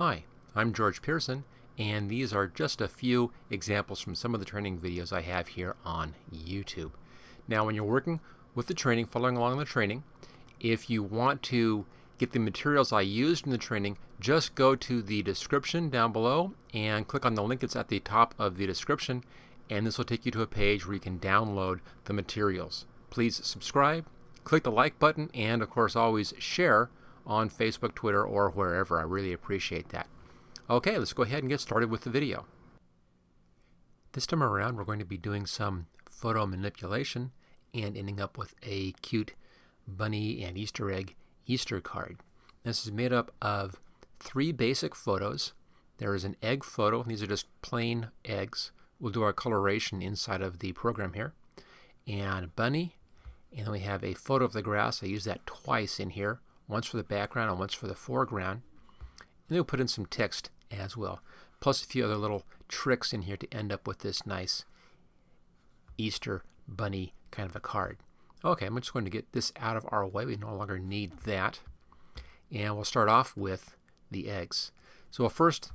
Hi, I'm George Pearson, and these are just a few examples from some of the training videos I have here on YouTube. Now, when you're working with the training, following along the training, if you want to get the materials I used in the training, just go to the description down below and click on the link that's at the top of the description, and this will take you to a page where you can download the materials. Please subscribe, click the like button, and of course always share on Facebook, Twitter, or wherever. I really appreciate that. Okay, let's go ahead and get started with the video. This time around, we're going to be doing some photo manipulation and ending up with a cute bunny and Easter egg Easter card. This is made up of 3 basic photos. There is an egg photo, and these are just plain eggs. We'll do our coloration inside of the program here. And a bunny, and then we have a photo of the grass. I use that twice in here. Once for the background and once for the foreground. And then we'll put in some text as well, plus a few other little tricks in here to end up with this nice Easter bunny kind of a card. Okay, I'm just going to get this out of our way. We no longer need that. And we'll start off with the eggs. So we'll first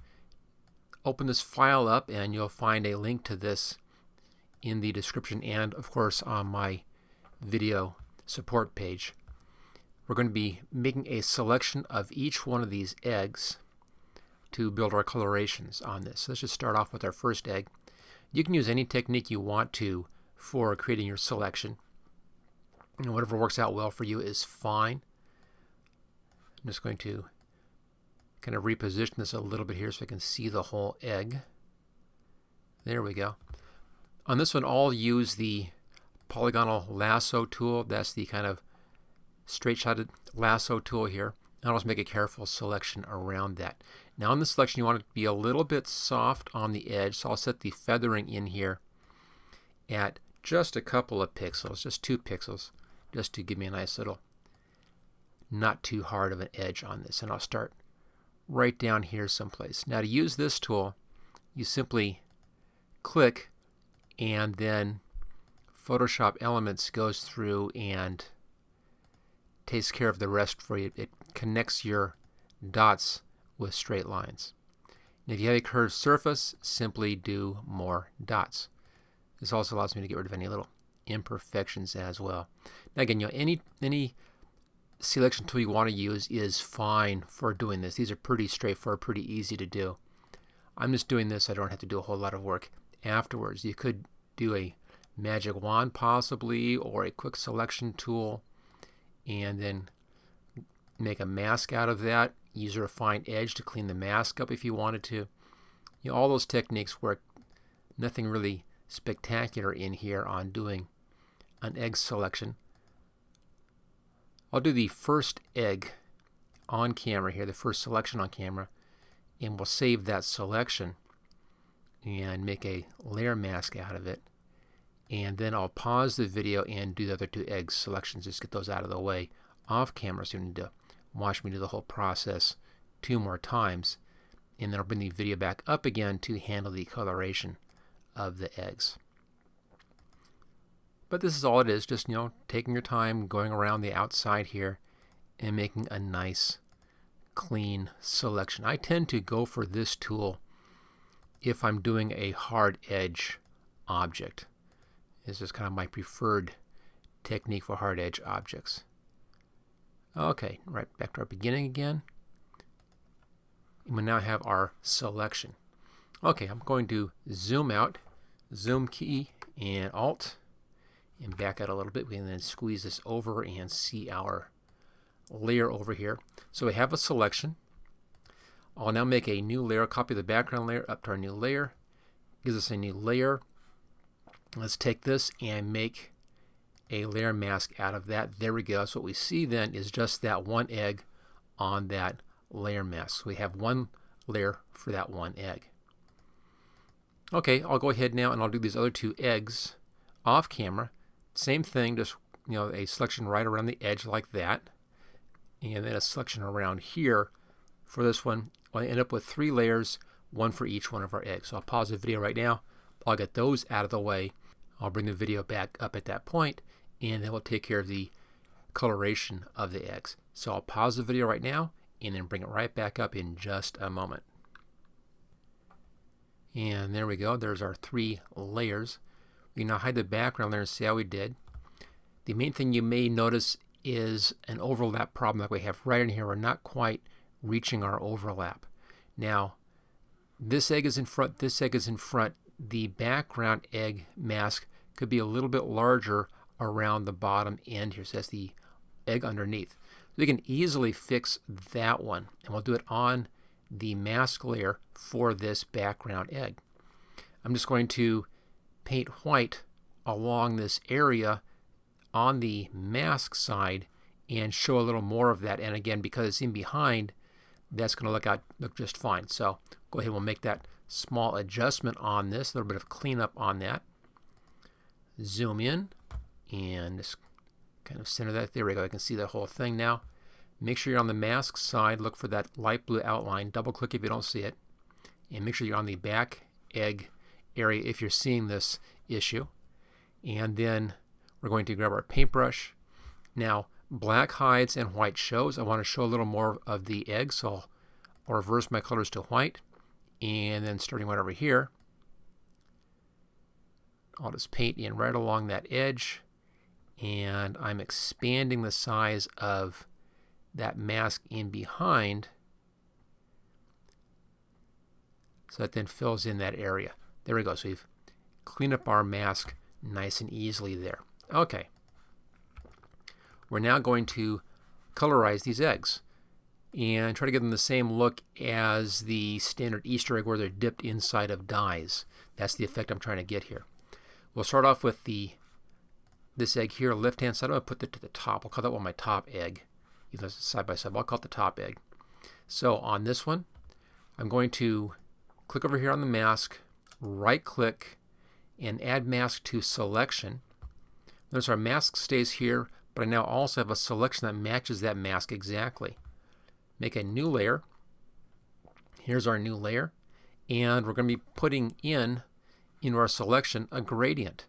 open this file up, and you'll find a link to this in the description and, of course, on my video support page. We're going to be making a selection of each one of these eggs to build our colorations on this. So let's just start off with our first egg. You can use any technique you want to for creating your selection. And whatever works out well for you is fine. I'm just going to kind of reposition this a little bit here so I can see the whole egg. There we go. On this one, I'll use the polygonal lasso tool. That's the kind of straight-shotted lasso tool here. I'll just make a careful selection around that. Now, in the selection, you want it to be a little bit soft on the edge, so I'll set the feathering in here at just a couple of pixels, just 2 pixels, just to give me a nice little, not too hard of an edge on this. And I'll start right down here someplace. Now, to use this tool, you simply click, and then Photoshop Elements goes through and takes care of the rest for you. It connects your dots with straight lines. And if you have a curved surface, simply do more dots. This also allows me to get rid of any little imperfections as well. Now again, any selection tool you want to use is fine for doing this. These are pretty straightforward, pretty easy to do. I'm just doing this so I don't have to do a whole lot of work afterwards. You could do a magic wand possibly, or a quick selection tool, and then make a mask out of that. Use a refined edge to clean the mask up if you wanted to. You know, all those techniques work. Nothing really spectacular in here on doing an egg selection. I'll do the first egg on camera here, the first selection on camera, and we'll save that selection and make a layer mask out of it. And then I'll pause the video and do the other 2 egg selections, just get those out of the way off camera, so you need to watch me do the whole process 2 more times. And then I'll bring the video back up again to handle the coloration of the eggs. But this is all it is, just, you know, taking your time, going around the outside here and making a nice clean selection. I tend to go for this tool if I'm doing a hard edge object. This is kind of my preferred technique for hard edge objects. Okay, right back to our beginning again. And we now have our selection. Okay, I'm going to zoom out, zoom key and Alt, and back out a little bit. We can then squeeze this over and see our layer over here. So we have a selection. I'll now make a new layer, copy the background layer up to our new layer. Gives us a new layer. Let's take this and make a layer mask out of that. There we go. So what we see then is just that one egg on that layer mask. So we have one layer for that one egg. Okay, I'll go ahead now and I'll do these other 2 eggs off camera. Same thing, just, you know, a selection right around the edge like that, and then a selection around here. For this one, I end up with 3 layers, 1 for each one of our eggs. So I'll pause the video right now. I'll get those out of the way. I'll bring the video back up at that point, and then we'll take care of the coloration of the eggs. So I'll pause the video right now, and then bring it right back up in just a moment. And there we go. There's our 3 layers. We can now hide the background there and see how we did. The main thing you may notice is an overlap problem that we have right in here. We're not quite reaching our overlap. Now, this egg is in front, this egg is in front. The background egg mask could be a little bit larger around the bottom end here. So that's the egg underneath. We can easily fix that one, and we'll do it on the mask layer for this background egg. I'm just going to paint white along this area on the mask side and show a little more of that. And again, because it's in behind, that's going to look just fine. So go ahead and we'll make that small adjustment on this, a little bit of cleanup on that. Zoom in and just kind of center that. There we go. I can see the whole thing now. Make sure you're on the mask side. Look for that light blue outline. Double click if you don't see it. And make sure you're on the back egg area if you're seeing this issue. And then we're going to grab our paintbrush. Now, black hides and white shows. I want to show a little more of the egg, so I'll reverse my colors to white. And then starting right over here, I'll just paint in right along that edge. And I'm expanding the size of that mask in behind so that then fills in that area. There we go. So we've cleaned up our mask nice and easily there. Okay. We're now going to colorize these eggs and try to give them the same look as the standard Easter egg where they're dipped inside of dyes. That's the effect I'm trying to get here. We'll start off with this egg here, left-hand side. I'm going to put it to the top. I'll call that one my top egg. Even though it's side by side, I'll call it the top egg. So on this one, I'm going to click over here on the mask, right-click, and add mask to selection. Notice our mask stays here, but I now also have a selection that matches that mask exactly. Make a new layer. Here's our new layer. And we're going to be putting into our selection a gradient.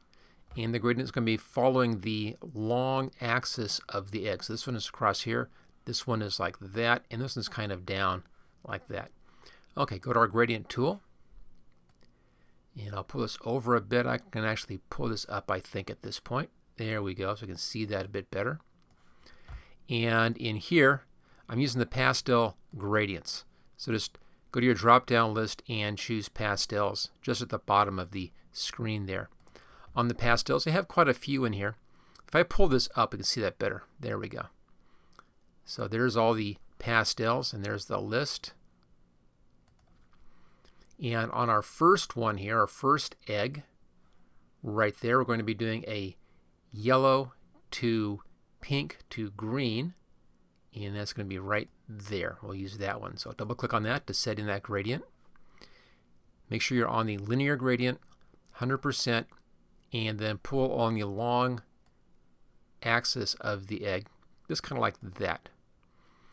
And the gradient is going to be following the long axis of the egg. So this one is across here, this one is like that, and this one's kind of down like that. Okay, go to our gradient tool. And I'll pull this over a bit. I can actually pull this up, I think, at this point. There we go, so I can see that a bit better. And in here, I'm using the pastel gradients. So just go to your drop-down list and choose pastels, just at the bottom of the screen there. On the pastels, I have quite a few in here. If I pull this up, you can see that better. There we go. So there's all the pastels, and there's the list. And on our first one here, our first egg, right there, we're going to be doing a yellow to pink to green, and that's going to be right there. We'll use that one. So double click on that to set in that gradient. Make sure you're on the linear gradient, 100%, and then pull on the long axis of the egg, just kind of like that.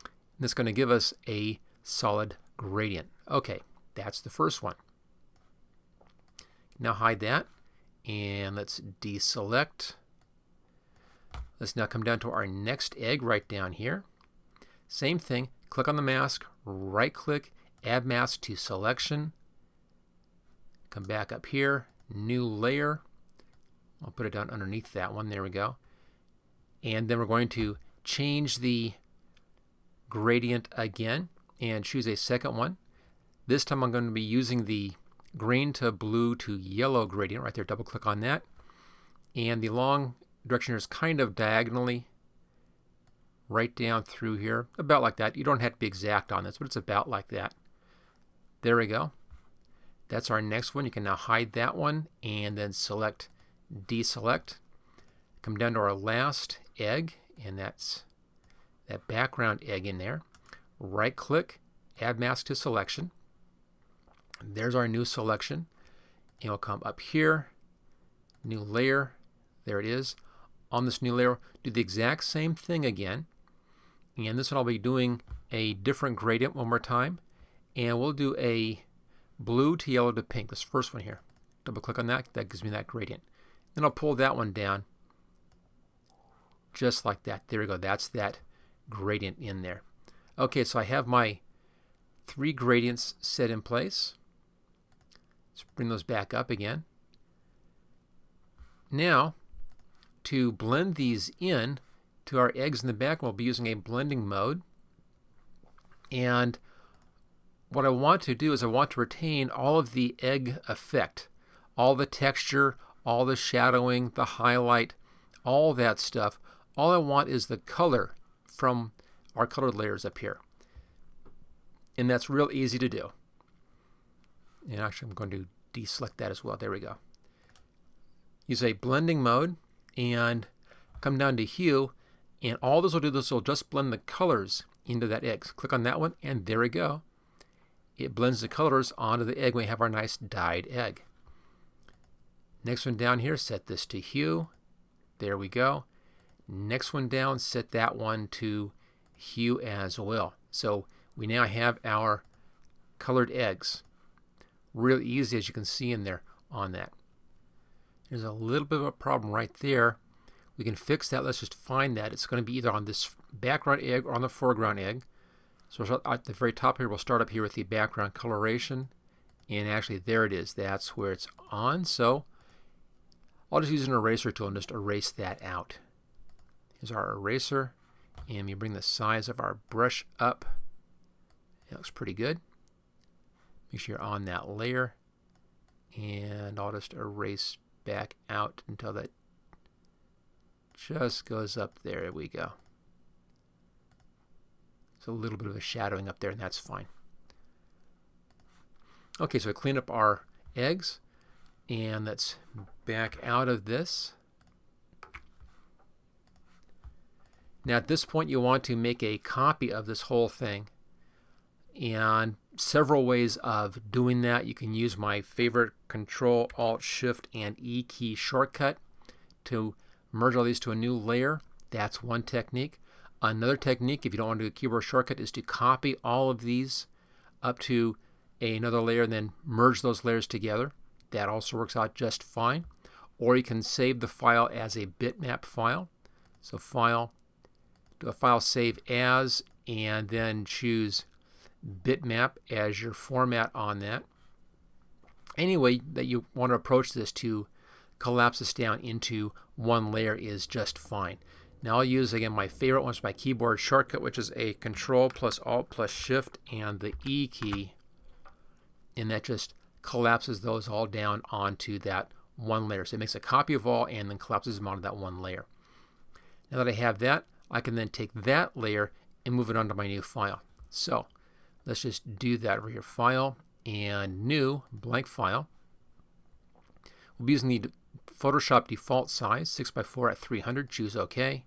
And that's going to give us a solid gradient. Okay, that's the first one. Now hide that, and let's deselect. Let's now come down to our next egg right down here. Same thing, click on the mask, right click, add mask to selection. Come back up here, new layer. I'll put it down underneath that one. There we go. And then we're going to change the gradient again and choose a second one. This time I'm going to be using the green to blue to yellow gradient right there. Double click on that. And the long direction here is kind of diagonally right down through here, about like that. You don't have to be exact on this, but it's about like that. There we go. That's our next one. You can now hide that one and then select deselect. Come down to our last egg, and that's that background egg in there. Right click, add mask to selection. There's our new selection. And we'll come up here, new layer. There it is. On this new layer, do the exact same thing again. And this one I'll be doing a different gradient one more time. And we'll do a blue to yellow to pink, this first one here. Double click on that. That gives me that gradient. Then I'll pull that one down just like that. There we go. That's that gradient in there. Okay, so I have my 3 gradients set in place. Let's bring those back up again. Now, to blend these in to our eggs in the back, we'll be using a blending mode. And what I want to do is I want to retain all of the egg effect, all the texture, all the shadowing, the highlight, all that stuff. All I want is the color from our colored layers up here. And that's real easy to do. And actually I'm going to deselect that as well. There we go. Use a blending mode and come down to hue, and all this will do, this will just blend the colors into that egg. So click on that one, and there we go. It blends the colors onto the egg. We have our nice dyed egg. Next one down here, set this to hue. There we go. Next one down, set that one to hue as well. So we now have our colored eggs. Real easy, as you can see in there on that. There's a little bit of a problem right there. We can fix that. Let's just find that. It's going to be either on this background egg or on the foreground egg. So at the very top here, we'll start up here with the background coloration. And actually, there it is. That's where it's on. So I'll just use an eraser tool and just erase that out. Here's our eraser. And we bring the size of our brush up. It looks pretty good. Make sure you're on that layer. And I'll just erase back out until that just goes up there. There we go. It's a little bit of a shadowing up there, and that's fine. Okay, so I clean up our eggs, and let's back out of this. Now at this point you want to make a copy of this whole thing, and several ways of doing that. You can use my favorite Control, Alt, Shift, and E key shortcut to merge all these to a new layer. That's one technique. Another technique, if you don't want to do a keyboard shortcut, is to copy all of these up to another layer and then merge those layers together. That also works out just fine. Or you can save the file as a bitmap file. So File, do a file save as, and then choose bitmap as your format on that. Any way that you want to approach this to collapse this down into one layer is just fine. Now I'll use, again, my favorite one is my keyboard shortcut, which is a Control plus Alt plus Shift and the E key, and that just collapses those all down onto that one layer. So it makes a copy of all and then collapses them onto that one layer. Now that I have that, I can then take that layer and move it onto my new file. So let's just do that over here. File and New, blank file. We'll be using the Photoshop default size, 6x4 at 300. Choose OK.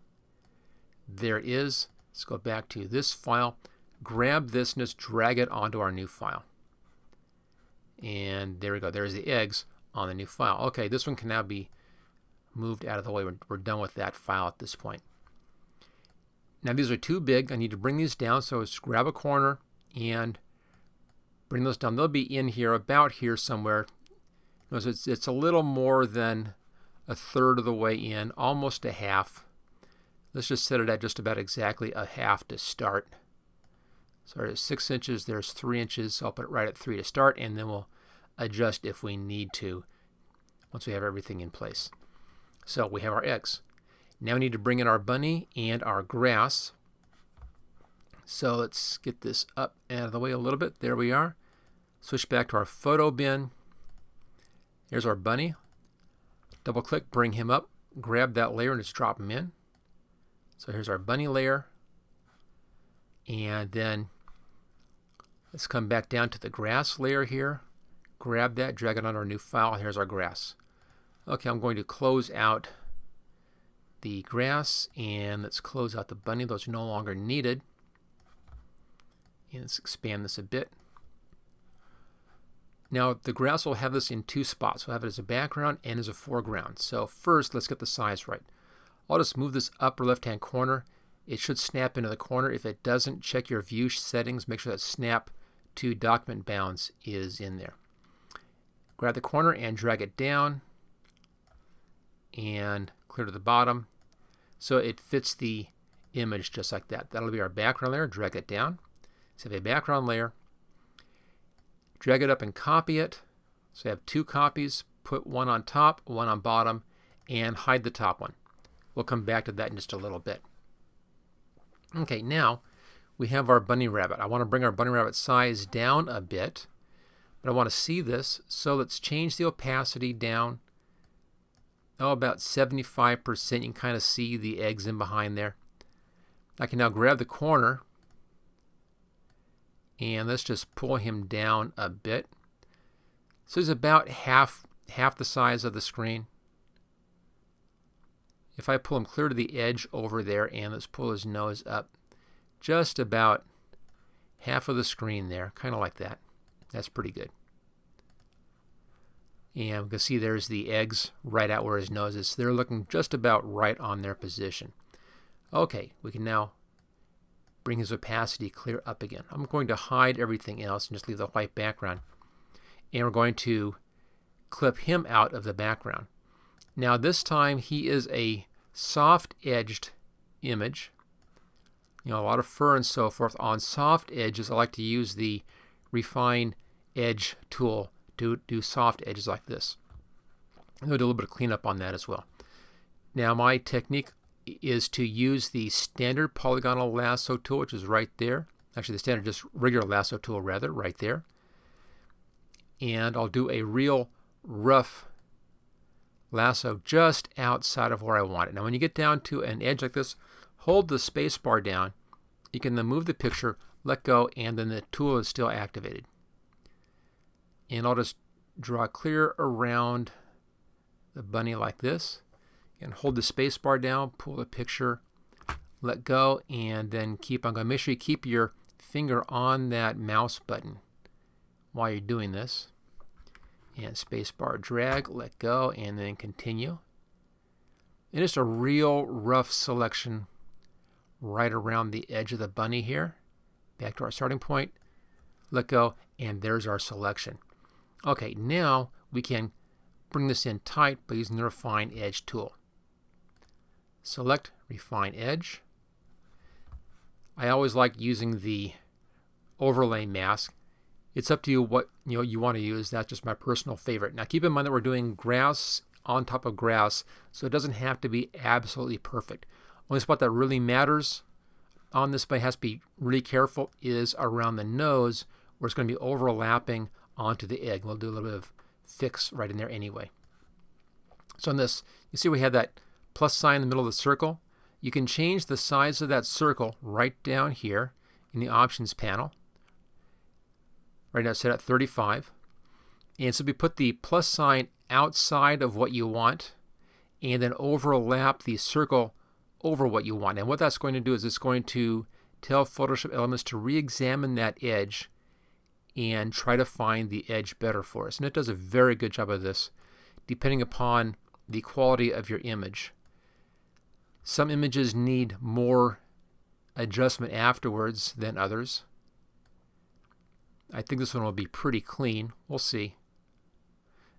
There it is. Let's go back to this file. Grab this and just drag it onto our new file. And there we go. There's the eggs on the new file. Okay, this one can now be moved out of the way. We're done with that file at this point. Now these are too big. I need to bring these down. So just grab a corner and bring those down. They'll be in here, about here somewhere. Notice it's a little more than a third of the way in, almost a half. Let's just set it at just about exactly a half to start. So there's 6 inches, there's 3 inches, so I'll put it right at 3 to start, and then we'll adjust if we need to once we have everything in place. So we have our eggs. Now we need to bring in our bunny and our grass. So let's get this up out of the way a little bit. There we are. Switch back to our photo bin. Here's our bunny. Double click, bring him up, grab that layer and just drop him in. So here's our bunny layer. And then let's come back down to the grass layer here. Grab that, drag it on our new file. Here's our grass. Okay, I'm going to close out the grass, and let's close out the bunny. Those are no longer needed. And let's expand this a bit. Now the grass will have this in 2 spots. We'll have it as a background and as a foreground. So first, let's get the size right. I'll just move this upper left-hand corner. It should snap into the corner. If it doesn't, check your view settings. Make sure that snap to document bounds is in there. Grab the corner and drag it down and clear to the bottom so it fits the image just like that. That'll be our background layer. Drag it down. So I have a background layer. Drag it up and copy it. So I have two copies. Put one on top, one on bottom, and hide the top one. We'll come back to that in just a little bit. Okay, now we have our bunny rabbit. I want to bring our bunny rabbit size down a bit, but I want to see this, so let's change the opacity down about 75%. You can kind of see the eggs in behind there. I can now grab the corner and let's just pull him down a bit. So he's about half the size of the screen. If I pull him clear to the edge over there, and let's pull his nose up just about half of the screen there, kind of like that. That's pretty good. And we can see there's the eggs right out where his nose is. So they're looking just about right on their position. Okay, we can now bring his opacity clear up again. I'm going to hide everything else and just leave the white background. And we're going to clip him out of the background. Now this time he is a soft-edged image. You know, a lot of fur and so forth. On soft edges, I like to use the Refine Edge tool to do soft edges like this. I'm going to do a little bit of cleanup on that as well. Now my technique is to use the standard polygonal lasso tool, which is right there. Actually, the standard just regular lasso tool rather, right there. And I'll do a real rough lasso just outside of where I want it. Now when you get down to an edge like this, hold the space bar down. You can then move the picture, let go, and then the tool is still activated. And I'll just draw clear around the bunny like this. And hold the space bar down, pull the picture, let go, and then keep on going. Make sure you keep your finger on that mouse button while you're doing this. And space bar, drag, let go, and then continue. And just a real rough selection right around the edge of the bunny here. Back to our starting point, let go, and there's our selection. Okay, now we can bring this in tight by using the Refine Edge tool. Select Refine Edge. I always like using the overlay mask. It's up to you what you want to use. That's just my personal favorite. Now keep in mind that we're doing grass on top of grass, so it doesn't have to be absolutely perfect. Only spot that really matters on this, but has to be really careful, is around the nose, where it's going to be overlapping onto the egg. We'll do a little bit of fix right in there anyway. So on this, you see we have that plus sign in the middle of the circle. You can change the size of that circle right down here in the options panel. Right now it's set at 35. And so we put the plus sign outside of what you want and then overlap the circle over what you want. And what that's going to do is it's going to tell Photoshop Elements to re-examine that edge and try to find the edge better for us. And it does a very good job of this, depending upon the quality of your image. Some images need more adjustment afterwards than others. I think this one will be pretty clean. We'll see.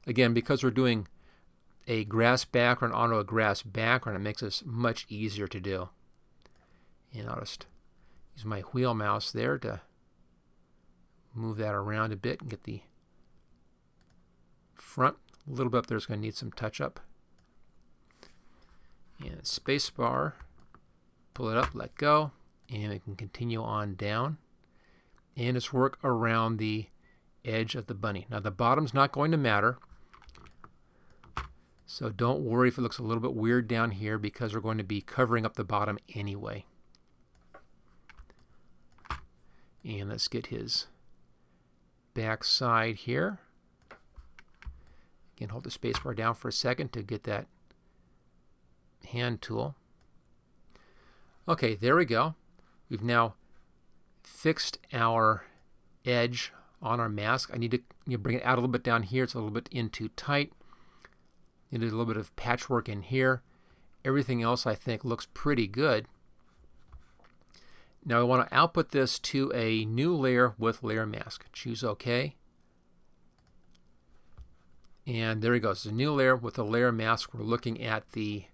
Again, because we're doing a grass background onto a grass background, it makes this much easier to do. And I'll just use my wheel mouse there to move that around a bit and get the front a little bit up there. Is going to need some touch up. And space bar, pull it up, let go, and we can continue on down. And just work around the edge of the bunny. Now the bottom's not going to matter, so don't worry if it looks a little bit weird down here, because we're going to be covering up the bottom anyway. And let's get his back side here. Again, hold the space bar down for a second to get that hand tool. Okay, there we go. We've now fixed our edge on our mask. I need to bring it out a little bit down here. It's a little bit in too tight. Need a little bit of patchwork in here. Everything else I think looks pretty good. Now I want to output this to a new layer with layer mask. Choose OK. And there we go. It's a new layer with a layer mask. We're looking at the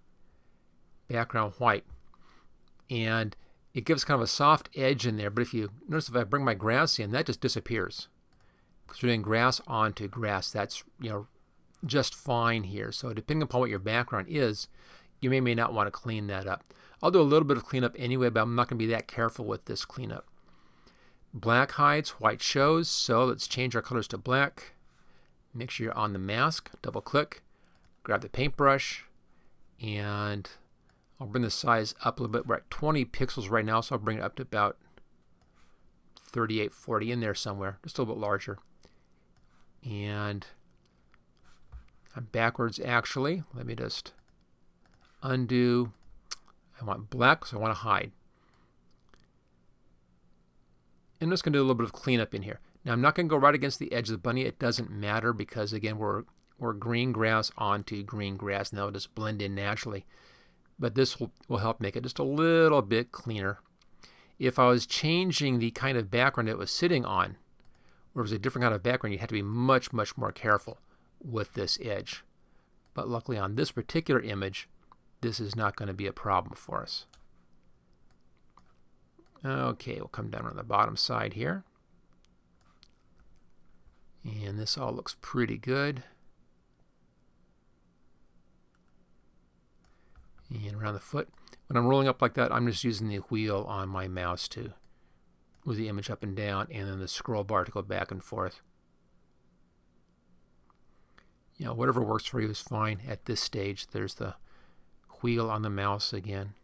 background white. and it gives kind of a soft edge in there. But if you notice, if I bring my grass in, that just disappears. Because we're doing grass onto grass. That's, just fine here. So depending upon what your background is, you may not want to clean that up. I'll do a little bit of cleanup anyway, but I'm not going to be that careful with this cleanup. Black hides, white shows. So let's change our colors to black. Make sure you're on the mask. Double click. Grab the paintbrush. And I'll bring the size up a little bit. We're at 20 pixels right now, so I'll bring it up to about 38, 40 in there somewhere. Just a little bit larger. And I'm backwards actually. Let me just undo. I want black, so I want to hide. And I'm just going to do a little bit of cleanup in here. Now I'm not going to go right against the edge of the bunny. It doesn't matter because again we're green grass onto green grass, and that'll just blend in naturally. But this will help make it just a little bit cleaner. If I was changing the kind of background it was sitting on, or it was a different kind of background, you have to be much, much more careful with this edge. But luckily on this particular image, this is not going to be a problem for us. Okay, we'll come down on the bottom side here. And this all looks pretty good. And around the foot. When I'm rolling up like that, I'm just using the wheel on my mouse to move the image up and down, and then the scroll bar to go back and forth. Whatever works for you is fine at this stage. There's the wheel on the mouse again.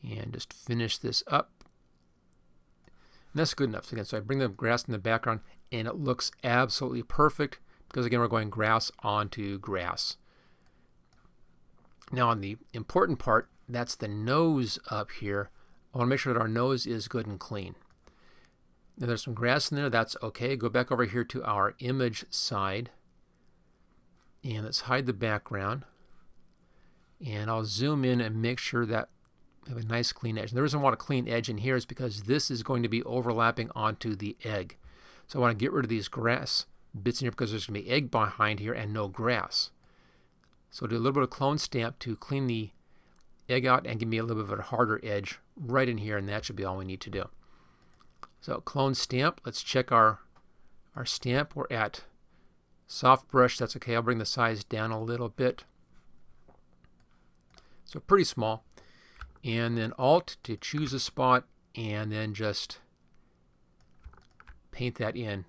And just finish this up. And that's good enough. Again, so I bring the grass in the background, and it looks absolutely perfect because, again, we're going grass onto grass. Now on the important part, that's the nose up here. I want to make sure that our nose is good and clean. Now there's some grass in there. That's okay. Go back over here to our image side. And let's hide the background. And I'll zoom in and make sure that we have a nice clean edge. And the reason I want a clean edge in here is because this is going to be overlapping onto the egg. So I want to get rid of these grass bits in here because there's going to be egg behind here and no grass. So do a little bit of clone stamp to clean the egg out and give me a little bit of a harder edge right in here, and that should be all we need to do. So clone stamp, let's check our stamp. We're at soft brush, that's okay. I'll bring the size down a little bit. So pretty small. And then Alt to choose a spot and then just paint that in.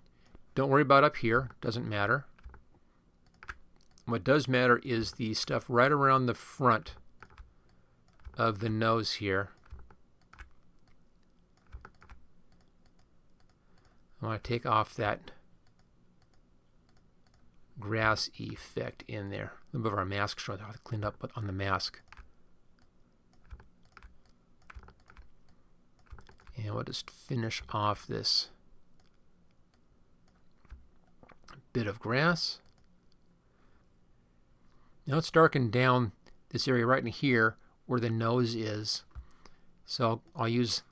Don't worry about up here, doesn't matter. What does matter is the stuff right around the front of the nose here. I want to take off that grass effect in there. A little bit of our mask showing how to clean up on the mask. And we'll just finish off this bit of grass. Now let's darken down this area right in here where the nose is. So I'll use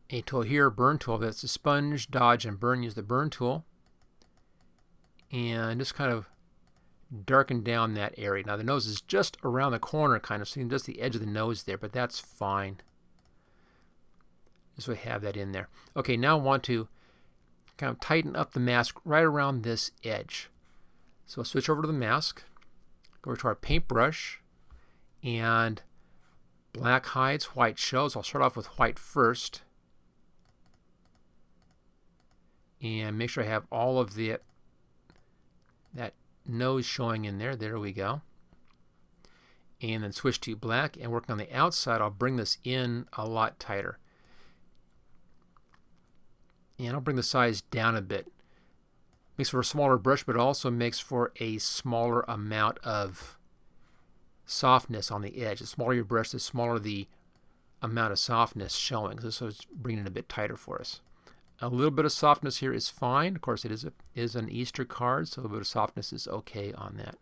a tool here, burn tool. That's a sponge, dodge, and burn. Use the burn tool. And just kind of darken down that area. Now the nose is just around the corner kind of, so you can just the edge of the nose there, but that's fine. Just so we have that in there. Okay, now I want to kind of tighten up the mask right around this edge. So I'll switch over to the mask, go over to our paintbrush, and black hides, white shows. I'll start off with white first. And make sure I have all of that nose showing in there. There we go. And then switch to black, and working on the outside, I'll bring this in a lot tighter. And I'll bring the size down a bit. Makes for a smaller brush, but it also makes for a smaller amount of softness on the edge. The smaller your brush, the smaller the amount of softness showing. So it's bringing it a bit tighter for us. A little bit of softness here is fine. Of course, it is an Easter card, so a little bit of softness is okay on that.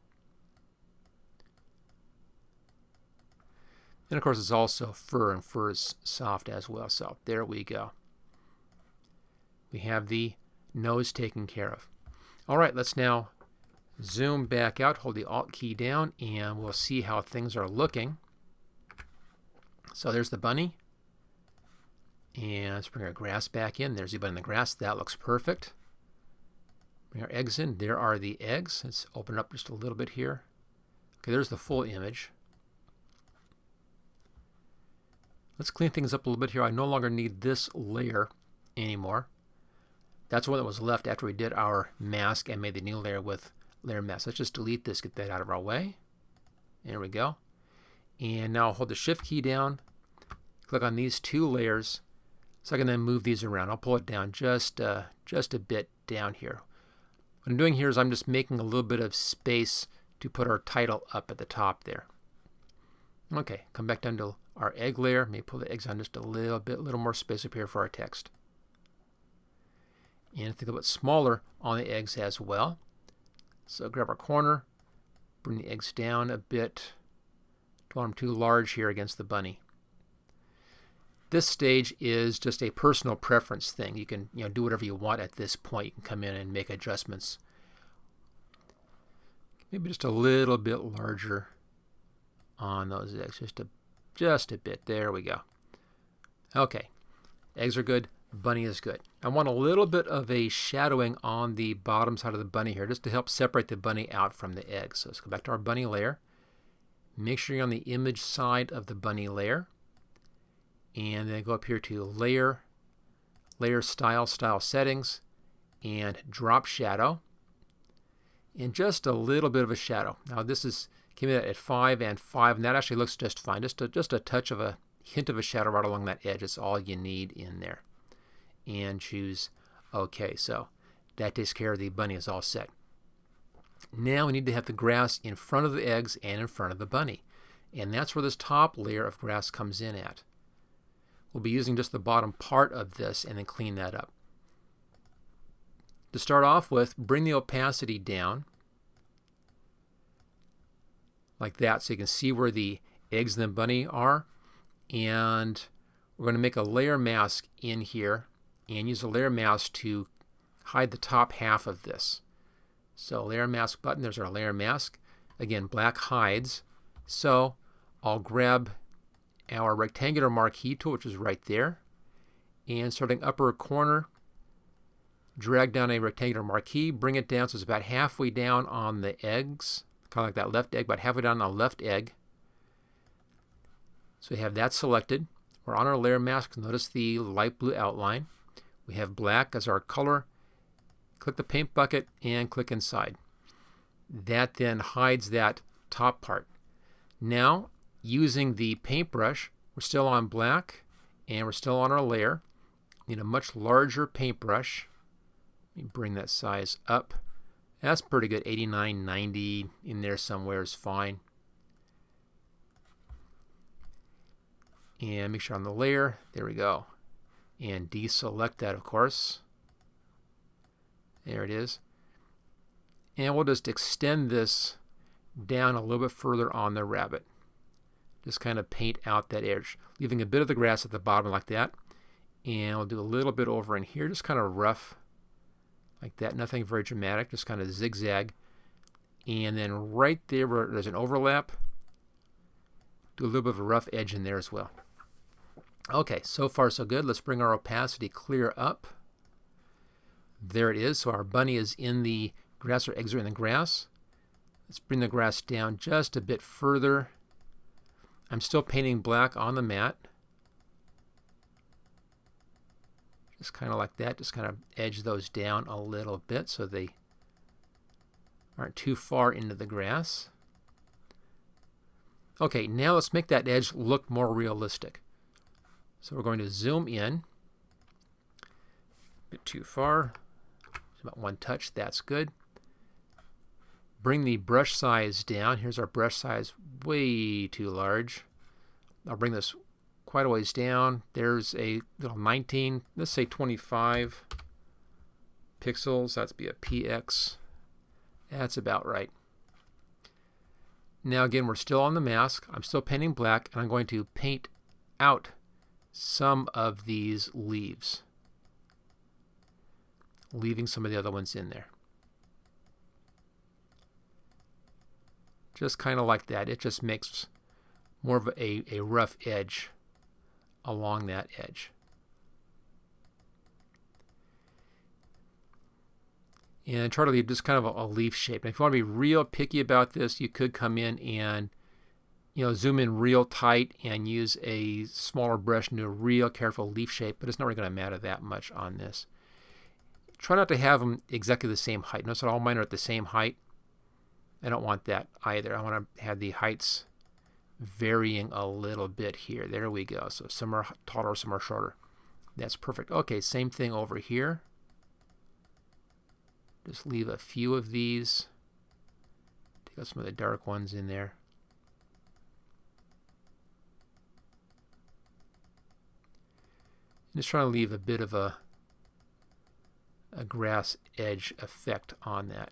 And of course, it's also fur, and fur is soft as well. So there we go. We have the nose taken care of. All right, let's now zoom back out, hold the Alt key down, and we'll see how things are looking. So there's the bunny. And let's bring our grass back in. There's the bunny in the grass. That looks perfect. Bring our eggs in. There are the eggs. Let's open it up just a little bit here. Okay, there's the full image. Let's clean things up a little bit here. I no longer need this layer anymore. That's one that was left after we did our mask and made the new layer with layer mask. Let's just delete this, get that out of our way. There we go. And now I'll hold the Shift key down, click on these two layers, so I can then move these around. I'll pull it down just a bit down here. What I'm doing here is I'm just making a little bit of space to put our title up at the top there. Okay, come back down to our egg layer. Maybe pull the eggs on just a little more space up here for our text. And think a bit smaller on the eggs as well. So grab our corner, bring the eggs down a bit. Don't want them too large here against the bunny. This stage is just a personal preference thing. You can do whatever you want at this point. You can come in and make adjustments. Maybe just a little bit larger on those eggs, just a bit. There we go. Okay, eggs are good. Bunny is good. I want a little bit of a shadowing on the bottom side of the bunny here, just to help separate the bunny out from the eggs. So let's go back to our bunny layer. Make sure you're on the image side of the bunny layer. And then go up here to Layer, Layer Style, Style Settings, and Drop Shadow. And just a little bit of a shadow. Now this came in at 5 and 5, and that actually looks just fine. Just a touch of a hint of a shadow right along that edge. It's all you need in there. And choose OK. So that takes care of the bunny. Is all set. Now we need to have the grass in front of the eggs and in front of the bunny. And that's where this top layer of grass comes in at. We'll be using just the bottom part of this and then clean that up. To start off with, bring the opacity down like that so you can see where the eggs and the bunny are. And we're going to make a layer mask in here and use a layer mask to hide the top half of this. So layer mask button, there's our layer mask. Again, black hides. So I'll grab our rectangular marquee tool, which is right there, and starting upper corner, drag down a rectangular marquee, bring it down so it's about halfway down on the eggs, kind of like that left egg, about halfway down on the left egg. So we have that selected. We're on our layer mask. Notice the light blue outline. We have black as our color. Click the paint bucket and click inside. That then hides that top part. Now, using the paintbrush, we're still on black and we're still on our layer. Need a much larger paintbrush. Let me bring that size up. That's pretty good. 89, 90 in there somewhere is fine. And make sure on the layer, there we go. And deselect that, of course. There it is. And we'll just extend this down a little bit further on the rabbit. Just kind of paint out that edge, leaving a bit of the grass at the bottom like that. And we'll do a little bit over in here, just kind of rough like that. Nothing very dramatic, just kind of zigzag. And then right there where there's an overlap, do a little bit of a rough edge in there as well. Okay, so far so good. Let's bring our opacity clear up. There it is. So our bunny is in the grass, or eggs are in the grass. Let's bring the grass down just a bit further. I'm still painting black on the mat. Just kind of like that. Just kind of edge those down a little bit so they aren't too far into the grass. Okay, now let's make that edge look more realistic. So we're going to zoom in. A bit too far. About one touch, that's good. Bring the brush size down. Here's our brush size, way too large. I'll bring this quite a ways down. There's a little 19, let's say 25 pixels. That's be a px. That's about right. Now again, we're still on the mask. I'm still painting black, and I'm going to paint out some of these leaves, leaving some of the other ones in there. Just kind of like that. It just makes more of a rough edge along that edge. And try to leave just kind of a leaf shape. And if you want to be real picky about this, you could come in and zoom in real tight and use a smaller brush and do a real careful leaf shape, but it's not really going to matter that much on this. Try not to have them exactly the same height. Notice that all mine are at the same height. I don't want that either. I want to have the heights varying a little bit here. There we go. So some are taller, some are shorter. That's perfect. Okay, same thing over here. Just leave a few of these. Take out some of the dark ones in there. Just trying to leave a bit of a grass edge effect on that.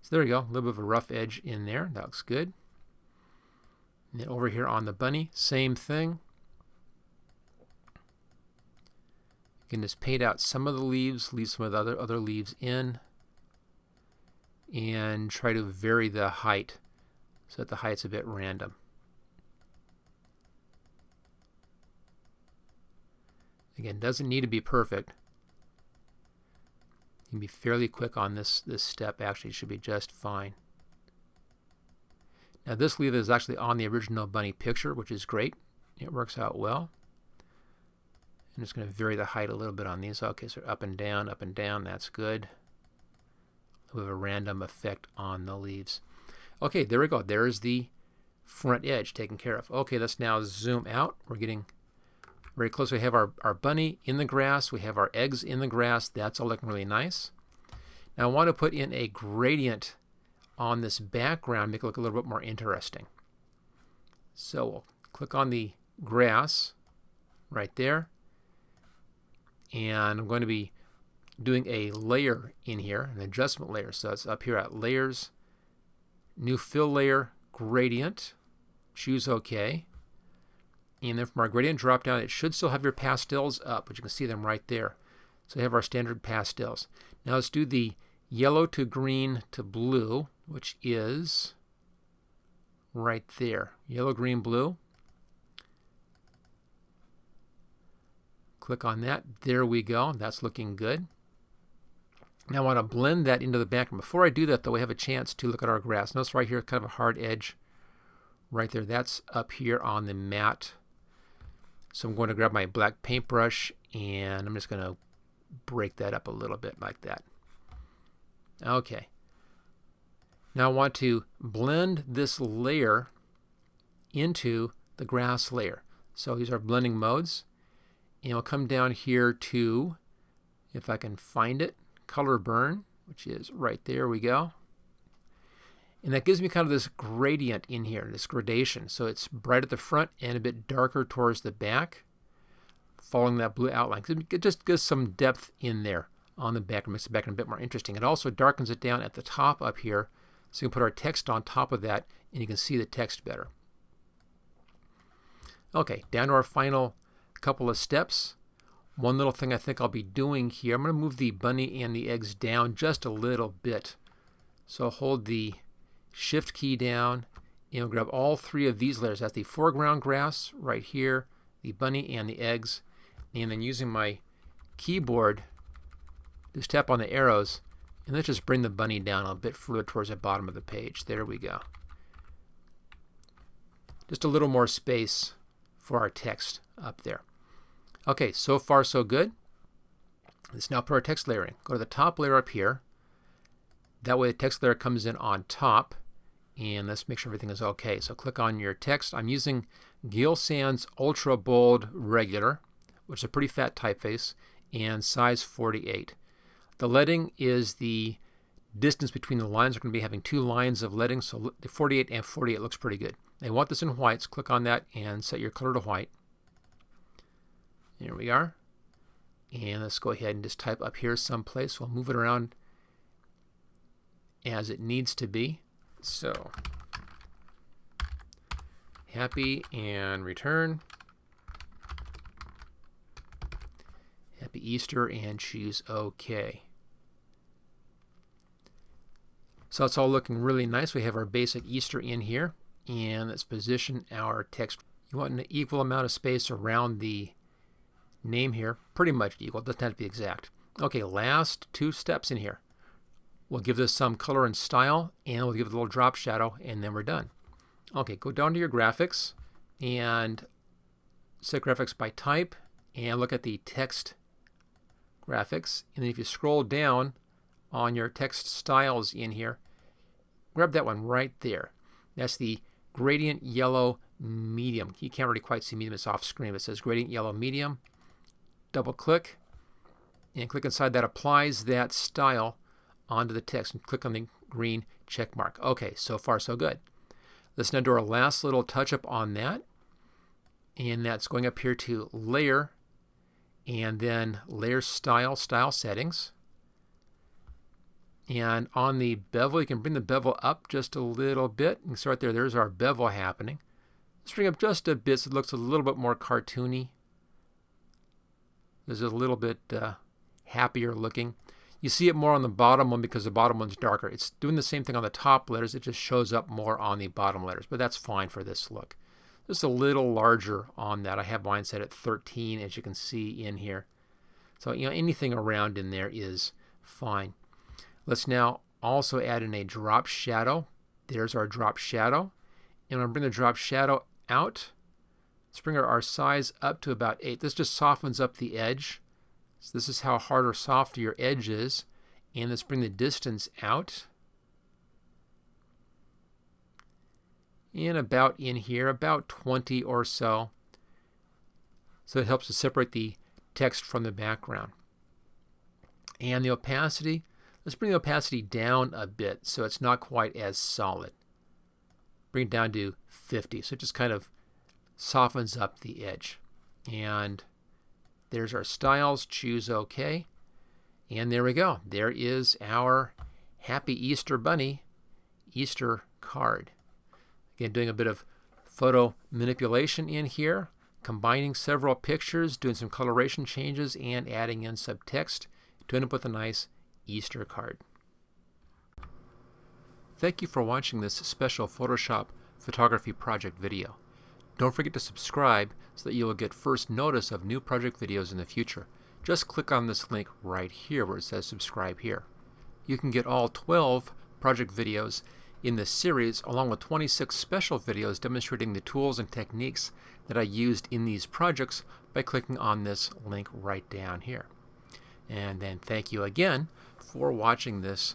So there we go, a little bit of a rough edge in there. That looks good. And then over here on the bunny, same thing. You can just paint out some of the leaves, leave some of the other leaves in, and try to vary the height so that the height's a bit random. Again, doesn't need to be perfect. You can be fairly quick on this step. Actually, it should be just fine. Now this leaf is actually on the original bunny picture, which is great. It works out well. I'm just going to vary the height a little bit on these. Okay, so up and down, that's good. We have a random effect on the leaves. Okay, there we go. There's the front edge taken care of. Okay, let's now zoom out. We're getting very close. We have our bunny in the grass. We have our eggs in the grass. That's all looking really nice. Now I want to put in a gradient on this background, make it look a little bit more interesting. So we'll click on the grass right there. And I'm going to be doing a layer in here, an adjustment layer. So it's up here at Layers, New Fill Layer, Gradient. Choose OK. And then from our gradient drop down, it should still have your pastels up, but you can see them right there. So we have our standard pastels. Now let's do the yellow to green to blue, which is right there. Yellow, green, blue. Click on that. There we go. That's looking good. Now I want to blend that into the background. Before I do that, though, we have a chance to look at our grass. Notice right here, kind of a hard edge right there. That's up here on the mat. So I'm going to grab my black paintbrush and I'm just going to break that up a little bit like that. Okay. Now I want to blend this layer into the grass layer. So these are blending modes. And we'll come down here to, if I can find it, color burn, which is right there we go. And that gives me kind of this gradient in here, this gradation. So it's bright at the front and a bit darker towards the back, following that blue outline. It just gives some depth in there on the back and makes the background a bit more interesting. It also darkens it down at the top up here, so you can put our text on top of that and you can see the text better. Okay, down to our final couple of steps. One little thing I think I'll be doing here, I'm going to move the bunny and the eggs down just a little bit. So hold the Shift key down and we'll grab all three of these layers. That's the foreground grass right here, the bunny and the eggs, and then using my keyboard, just tap on the arrows and let's just bring the bunny down a bit further towards the bottom of the page. There we go. Just a little more space for our text up there. Okay, so far so good. Let's now put our text layering. Go to the top layer up here. That way the text layer comes in on top. And let's make sure everything is okay. So click on your text. I'm using Gill Sans Ultra Bold Regular, which is a pretty fat typeface, and size 48. The leading is the distance between the lines. We're going to be having two lines of leading, so the 48 and 48 looks pretty good. I want this in white, so click on that and set your color to white. There we are. And let's go ahead and just type up here someplace. We'll move it around as it needs to be. So, happy and return. Happy Easter and choose OK. So it's all looking really nice. We have our basic Easter in here. And let's position our text. You want an equal amount of space around the name here. Pretty much equal. It doesn't have to be exact. Okay, last 2 steps in here. We'll give this some color and style, and we'll give it a little drop shadow, and then we're done. Okay, go down to your graphics and set graphics by type, and look at the text graphics. And then if you scroll down on your text styles in here, grab that one right there. That's the gradient yellow medium. You can't really quite see medium, it's off screen, but it says gradient yellow medium. Double click and click inside that, applies that style onto the text, and click on the green check mark. Okay, so far so good. Let's now do our last little touch up on that, and that's going up here to layer, and then layer style settings. And on the bevel, you can bring the bevel up just a little bit. You can start there. There's our bevel happening. Let's bring up just a bit so it looks a little bit more cartoony. This is a little bit happier looking. You see it more on the bottom one because the bottom one's darker. It's doing the same thing on the top letters. It just shows up more on the bottom letters, but that's fine for this look. Just a little larger on that. I have mine set at 13, as you can see in here. So, anything around in there is fine. Let's now also add in a drop shadow. There's our drop shadow. And I'm going to bring the drop shadow out. Let's bring our size up to about 8. This just softens up the edge. So this is how hard or soft your edge is. And let's bring the distance out. And about in here, about 20 or so. So it helps to separate the text from the background. And the opacity, let's bring the opacity down a bit so it's not quite as solid. Bring it down to 50, so it just kind of softens up the edge. And there's our styles, choose OK. And there we go. There is our Happy Easter Bunny Easter card. Again, doing a bit of photo manipulation in here, combining several pictures, doing some coloration changes, and adding in some text to end up with a nice Easter card. Thank you for watching this special Photoshop photography project video. Don't forget to subscribe so that you will get first notice of new project videos in the future. Just click on this link right here where it says subscribe here. You can get all 12 project videos in this series along with 26 special videos demonstrating the tools and techniques that I used in these projects by clicking on this link right down here. And then thank you again for watching this